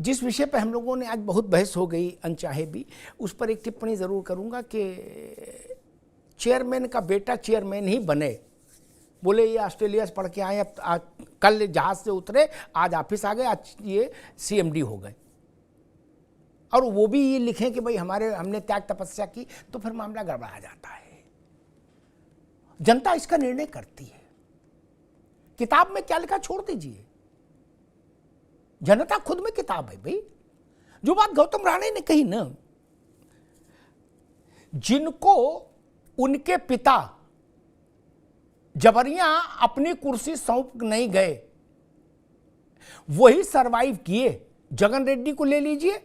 जिस विषय पर हम लोगों ने आज बहुत बहस हो गई अनचाहे भी, उस पर एक टिप्पणी ज़रूर करूंगा कि चेयरमैन का बेटा चेयरमैन ही बने। बोले ये ऑस्ट्रेलिया से पढ़ के आए, अब कल जहाज से उतरे, आज ऑफिस आ गए, आज ये CMD हो गए, और वो भी ये लिखें कि भाई हमने त्याग तपस्या की, तो फिर मामला गड़बड़ा जाता है। जनता इसका निर्णय करती है। किताब में क्या लिखा छोड़ दीजिए, जनता खुद में किताब है भाई। जो बात गौतम राणे ने कही ना, जिनको उनके पिता जबरियां अपनी कुर्सी सौंप नहीं गए, वही सरवाइव किए। जगन रेड्डी को ले लीजिए,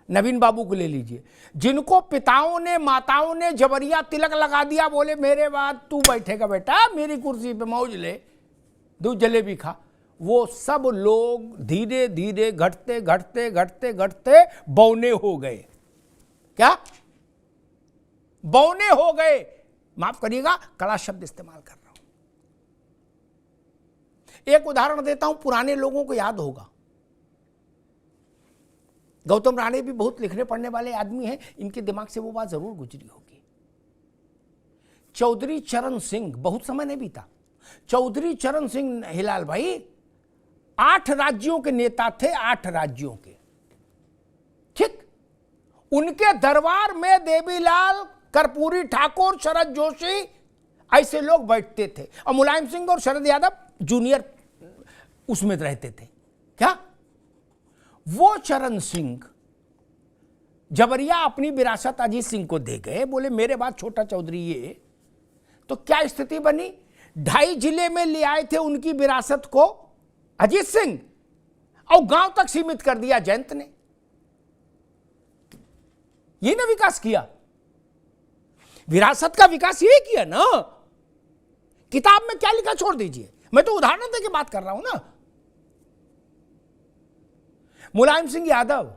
नवीन बाबू को ले लीजिए, जिनको पिताओं ने माताओं ने जबरिया तिलक लगा दिया, बोले मेरे बाद तू बैठेगा बेटा, मेरी कुर्सी पे मौज ले, दूध जलेबी खा, वो सब लोग धीरे धीरे घटते घटते घटते घटते बौने हो गए। क्या बौने हो गए? माफ करिएगा, कड़ा शब्द इस्तेमाल कर रहा हूं। एक उदाहरण देता हूं, पुराने लोगों को याद होगा, गौतम राणे भी बहुत लिखने पढ़ने वाले आदमी हैं, इनके दिमाग से वो बात जरूर गुजरी होगी। चौधरी चरण सिंह, बहुत समय नहीं बीता, चौधरी चरण सिंह हिलाल भाई 8 राज्यों के नेता थे, 8 राज्यों के, ठीक। उनके दरबार में देवीलाल, कर्पूरी ठाकुर, शरद जोशी, ऐसे लोग बैठते थे, और मुलायम सिंह और शरद यादव जूनियर उसमें रहते थे। क्या वो चरण सिंह जबरिया अपनी विरासत अजीत सिंह को दे गए, बोले मेरे बाद छोटा चौधरी ये, तो क्या स्थिति बनी? 2.5 जिले में ले आए थे उनकी विरासत को अजीत सिंह, और गांव तक सीमित कर दिया जयंत ने। ये ना विकास किया, विरासत का विकास ये किया ना। किताब में क्या लिखा छोड़ दीजिए, मैं तो उदाहरण देके बात कर रहा हूं ना। मुलायम सिंह यादव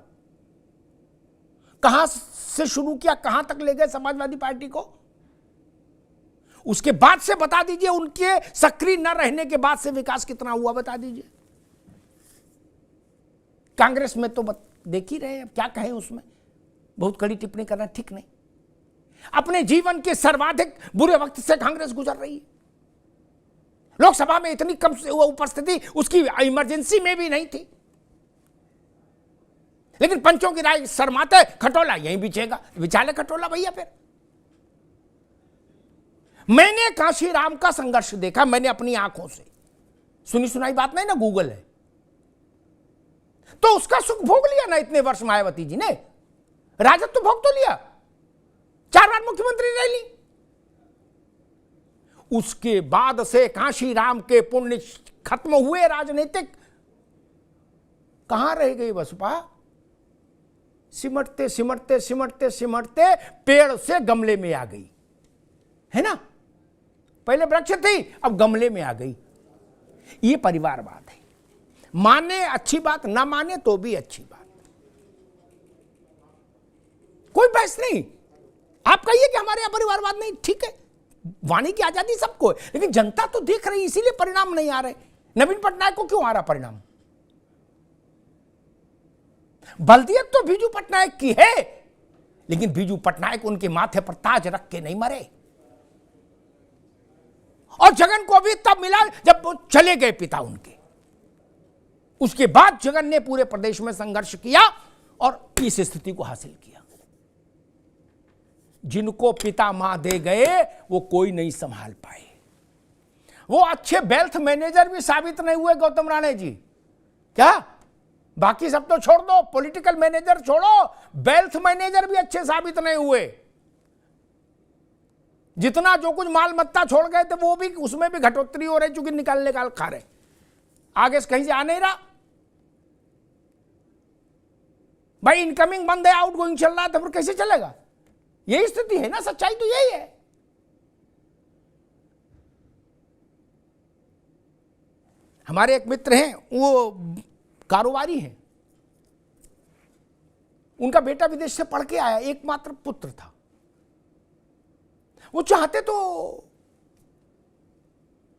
कहां से शुरू किया, कहां तक ले गए समाजवादी पार्टी को, उसके बाद से बता दीजिए, उनके सक्रिय न रहने के बाद से विकास कितना हुआ बता दीजिए। कांग्रेस में तो देख ही रहे हैं, अब क्या कहें उसमें, बहुत कड़ी टिप्पणी करना ठीक नहीं। अपने जीवन के सर्वाधिक बुरे वक्त से कांग्रेस गुजर रही है। लोकसभा में इतनी कम उपस्थिति उसकी इमरजेंसी में भी नहीं थी, लेकिन पंचों की राय शर्माते, खटोला यहीं बिछेगा, बिछाले खटोला भैया। फिर मैंने कांशीराम का संघर्ष देखा, मैंने अपनी आंखों से, सुनी सुनाई बात नहीं ना, गूगल है, तो उसका सुख भोग लिया ना इतने वर्ष मायावती जी ने, राजत्व तो भोग तो लिया, 4 बार मुख्यमंत्री रह ली। उसके बाद से कांशीराम के पुण्य खत्म हुए राजनीतिक, कहां रह गई बसपा? सिमटते सिमटते सिमटते सिमटते पेड़ से गमले में आ गई, है ना। पहले वृक्ष थी, अब गमले में आ गई। ये परिवारवाद है, माने अच्छी बात, ना माने तो भी अच्छी बात, कोई बहस नहीं। आप कहिए कि हमारे यहां परिवारवाद नहीं, ठीक है, वाणी की आजादी सबको है, लेकिन जनता तो देख रही, इसीलिए परिणाम नहीं आ रहे। नवीन पटनायक को क्यों आ रहा परिणाम? बल्दियत तो बीजू पटनायक की है, लेकिन बीजू पटनायक उनके माथे पर ताज रख के नहीं मरे, और जगन को भी तब मिला जब वो चले गए पिता उनके। उसके बाद जगन ने पूरे प्रदेश में संघर्ष किया और इस स्थिति को हासिल किया। जिनको पिता मां दे गए वो कोई नहीं संभाल पाए। वो अच्छे वेल्थ मैनेजर भी साबित नहीं हुए गौतम राणे जी। क्या बाकी सब तो छोड़ दो, पॉलिटिकल मैनेजर छोड़ो, वेल्थ मैनेजर भी अच्छे साबित नहीं हुए। जितना जो कुछ माल मत्ता छोड़ गए थे वो भी, उसमें भी घटोत्तरी हो रही, चूंकि निकाल खा रहे, आगे से कहीं से आ नहीं रहा। भाई इनकमिंग बंद है, आउटगोइंग चल रहा है, तो फिर कैसे चलेगा? यही स्थिति है ना, सच्चाई तो यही है। हमारे एक मित्र हैं, वो कारोबारी हैं, उनका बेटा विदेश से पढ़ के आया, एकमात्र पुत्र था। वो चाहते तो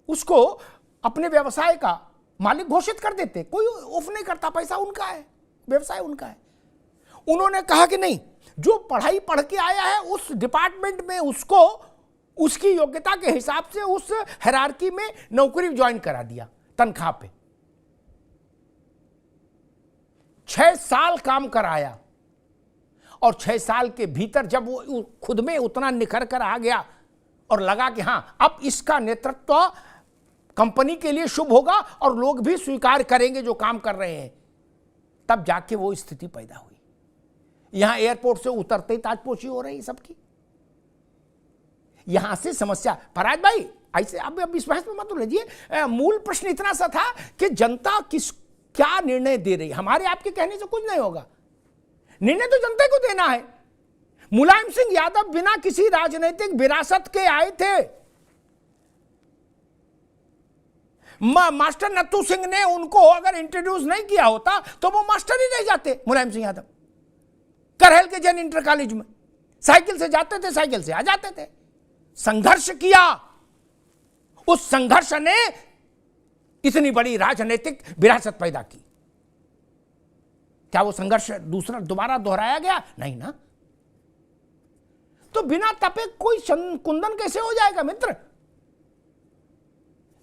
उसको अपने व्यवसाय का मालिक घोषित कर देते, कोई ऑफ नहीं करता, पैसा उनका है, व्यवसाय उनका है। उन्होंने कहा कि नहीं, जो पढ़ाई पढ़ के आया है उस डिपार्टमेंट में उसको उसकी योग्यता के हिसाब से उस हायरार्की में नौकरी ज्वाइन करा दिया तनख्वाह पे। 6 साल काम कराया और 6 साल के भीतर जब वो खुद में उतना निखर कर आ गया और लगा कि हां अब इसका नेतृत्व कंपनी के लिए शुभ होगा और लोग भी स्वीकार करेंगे जो काम कर रहे हैं, तब जाके वो स्थिति पैदा हुई। यहां एयरपोर्ट से उतरते ही ताजपोशी हो रही सबकी। यहां से समस्या, फराज भाई ऐसे अब इस बहस में मत उलझिए। मूल प्रश्न इतना सा था कि जनता क्या निर्णय दे रही। हमारे आपके कहने से कुछ नहीं होगा, निर्णय तो जनता को देना है। मुलायम सिंह यादव बिना किसी राजनीतिक विरासत के आए थे। मास्टर नत्थू सिंह ने उनको अगर इंट्रोड्यूस नहीं किया होता तो वो मास्टर ही नहीं जाते। मुलायम सिंह यादव करहल के जैन इंटर कॉलेज में साइकिल से जाते थे, साइकिल से आ जाते थे। संघर्ष किया, उस संघर्ष ने इतनी बड़ी राजनीतिक विरासत पैदा की। क्या वो संघर्ष दोबारा दोहराया गया? नहीं ना। तो बिना तपे कोई कुंदन कैसे हो जाएगा मित्र?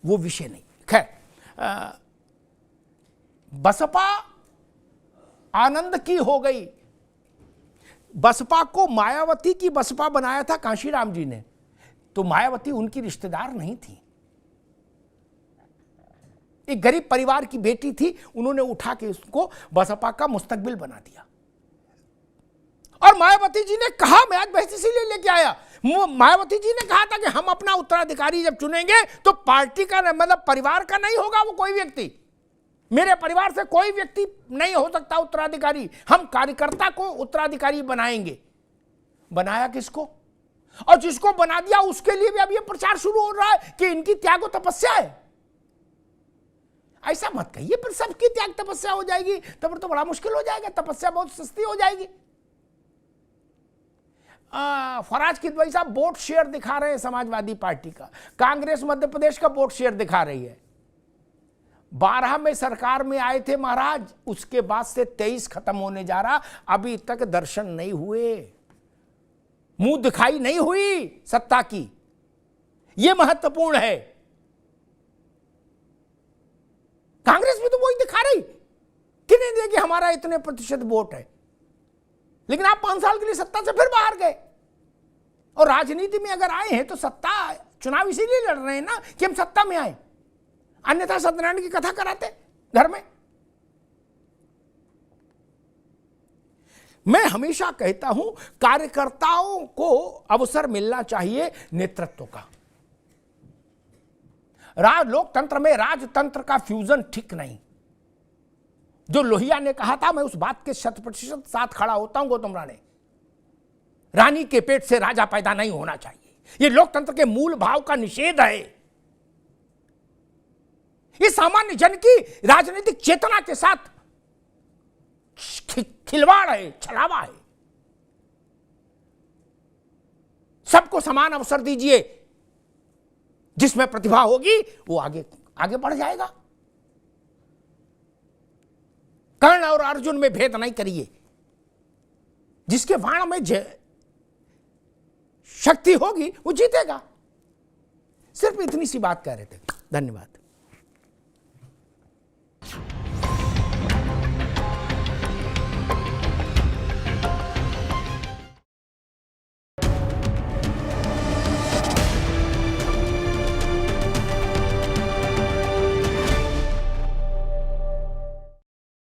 वो विषय नहीं। खैर, बसपा आनंद की हो गई। बसपा को मायावती की बसपा बनाया था कांशीराम जी ने, तो मायावती उनकी रिश्तेदार नहीं थी, एक गरीब परिवार की बेटी थी। उन्होंने उठा के उसको बसपा का मुस्तकबिल बना दिया। और मायावती जी ने कहा, मैं आज बहस इसीलिए लेके आया, मायावती जी ने कहा था कि हम अपना उत्तराधिकारी जब चुनेंगे तो पार्टी का मतलब परिवार का नहीं होगा वो कोई व्यक्ति, मेरे परिवार से कोई व्यक्ति नहीं हो सकता उत्तराधिकारी, हम कार्यकर्ता को उत्तराधिकारी बनाएंगे। बनाया किसको? और जिसको बना दिया उसके लिए भी अब ये प्रचार शुरू हो रहा है कि इनकी त्याग और तपस्या है। ऐसा मत कहिए, पर सबकी त्याग तपस्या हो जाएगी तब तो बड़ा मुश्किल हो जाएगा, तपस्या बहुत सस्ती हो जाएगी। फराज किदवई साहब वोट शेयर दिखा रहे हैं समाजवादी पार्टी का, कांग्रेस मध्य प्रदेश का वोट शेयर दिखा रही है। 12 में सरकार में आए थे महाराज, उसके बाद से 23 खत्म होने जा रहा, अभी तक दर्शन नहीं हुए, मुंह दिखाई नहीं हुई सत्ता की। यह महत्वपूर्ण है। कांग्रेस भी तो वही दिखा रही कि नहीं देखिए हमारा इतने प्रतिशत वोट है, लेकिन आप 5 साल के लिए सत्ता से फिर बाहर गए। और राजनीति में अगर आए हैं तो सत्ता, चुनाव इसीलिए लड़ रहे हैं ना कि हम सत्ता में आए, अन्यथा सत्यनारायण की कथा कराते घर में। मैं हमेशा कहता हूं कार्यकर्ताओं को अवसर मिलना चाहिए नेतृत्व का। लोकतंत्र में राजतंत्र का फ्यूजन ठीक नहीं। जो लोहिया ने कहा था, मैं उस बात के 100% साथ खड़ा होता हूं गौतम राणे, रानी के पेट से राजा पैदा नहीं होना चाहिए। यह लोकतंत्र के मूल भाव का निषेध है। यह सामान्य जन की राजनीतिक चेतना के साथ खिलवाड़ है, छलावा है। सबको समान अवसर दीजिए, जिसमें प्रतिभा होगी वो आगे आगे बढ़ जाएगा। कर्ण और अर्जुन में भेद नहीं करिए, जिसके बाण में शक्ति होगी वो जीतेगा। सिर्फ इतनी सी बात कह रहे थे। धन्यवाद।